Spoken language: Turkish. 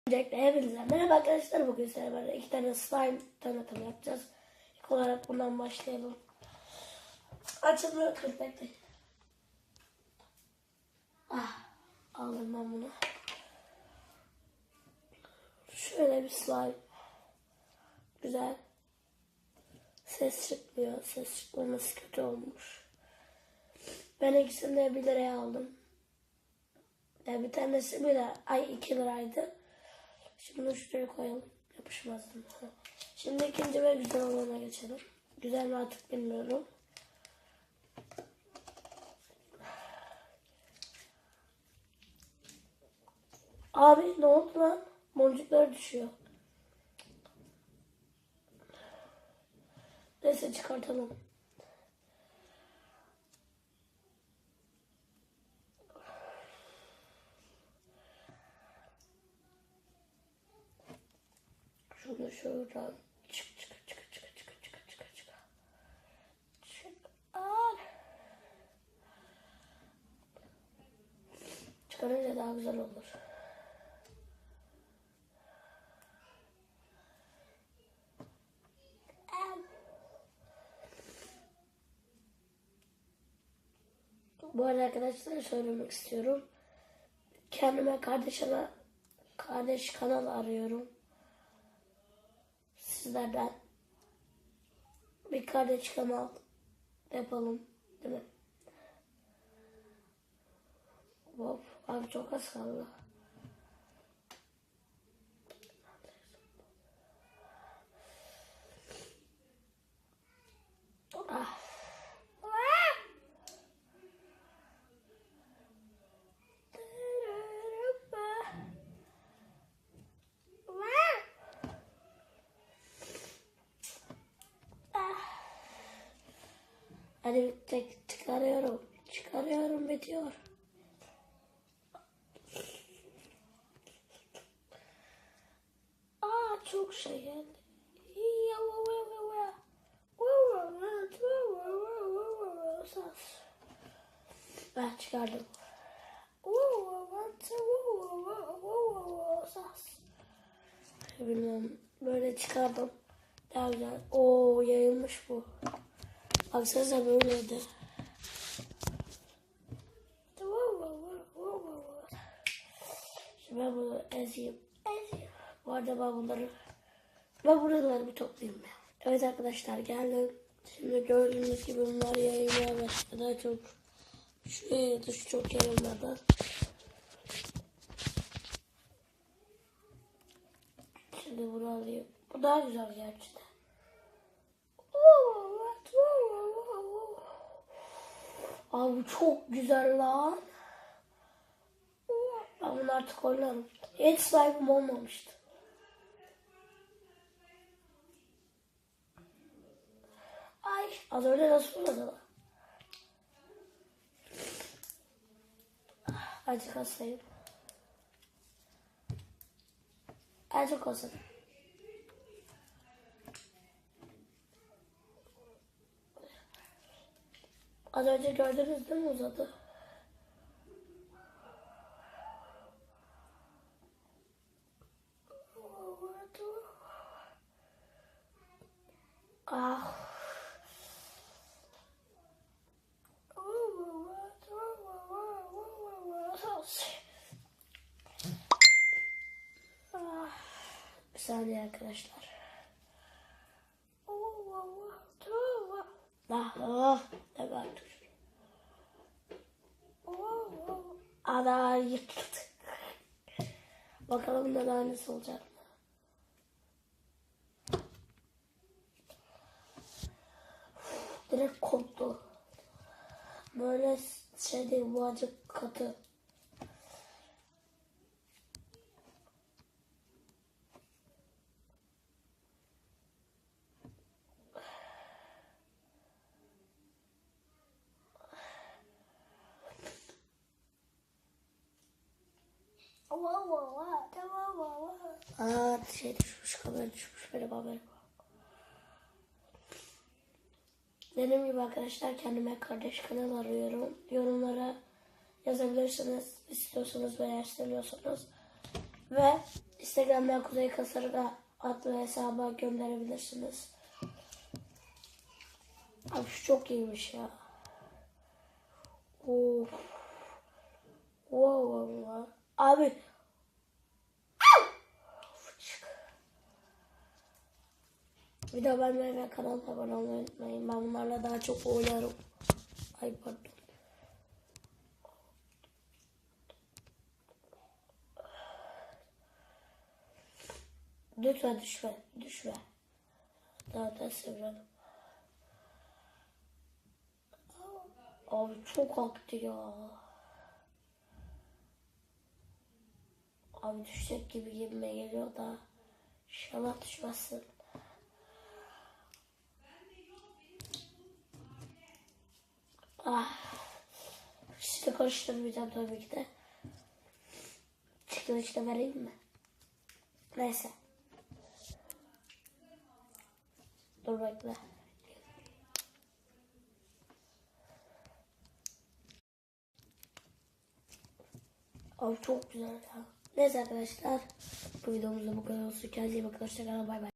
Öncelikle hepinize merhaba arkadaşlar. Bugün sizlerle iki tane slime tanıtımı yapacağız. İlk olarak bundan başlayalım. Açılmıyor, dur bekle. Aldım ben bunu. Şöyle bir slime. Güzel. Ses çıkmıyor. Ses çıkmaması kötü olmuş. Ben ikisini de 1 liraya aldım. Yani bir tanesi 2 liraydı. Şimdi bunu şuraya koyalım. Yapışmazdım. Şimdi ikinci ve güzel olana geçelim. Güzel mi artık bilmiyorum. Abi ne oldu lan? Boncuklar düşüyor. Neyse çıkartalım. Şunu şuradan çık. Çıkarınca daha güzel olur. Bu arada arkadaşlar söylemek istiyorum. Kendime kardeş kanal arıyorum. Sizlerden bir kardeş kanal yapalım, değil mi? Hop, abi çok az kaldı. Hadi çıkarıyorum. Çıkarıyorum bitiyor. Çok şey geldi. Ben çıkardım. Bilmiyorum. Böyle çıkardım. Daha güzel. Oo, yayılmış bu. Baksanıza böyleydi. Şimdi ben bunu ezeyim. Bu arada ben buraları bir toplayayım. Evet arkadaşlar geldim. Şimdi gördüğünüz gibi bunlar yayılmaya başladı. Daha çok şuraya dışı çok yayılmadı. Şimdi bunu alayım. Bu daha güzel gerçekten. Abi çok güzel lan. Ben bunu artık oynarım. Hiç sahibim olmamıştı. Ay az önce nasıl olmadı lan? Acık hastayım. Acık olsun. Az önce gördünüz değil mi uzadı? Bir saniye arkadaşlar. Ne var? Ana yıkıldı. Bakalım da annesi olacak mı? Direkt koptu. Böyle şey değil, bu acık katı. Şey düşmüş, kamera düşmüş, merhaba. Dediğim gibi arkadaşlar kendime kardeş kanal arıyorum. Yorumlara yazabilirsiniz istiyorsanız veya istemiyorsanız. Ve Instagram'dan Kuzey Kasırga adlı hesaba gönderebilirsiniz. Abi şu çok iyiymiş ya. Of. Wow. Abi. Bir de ben benim kanalıma abone olmayı unutmayın. Ben bunlarla daha çok oynarım. Ay pardon. Lütfen düşme. Daha da seviyorum. Abi çok aktı ya. Abi düşecek gibi gibime geliyor da. İnşallah düşmezsin. Ah. İşte karıştırmayacağım tabii ki de. Çıkılışı da vereyim mi? Neyse. Dur bekle. Abi çok güzel ya. Neyse arkadaşlar. Bu videomuzda bu kadar olsun. Kendinize iyi bakın. Hoşçakalın. Bay bay.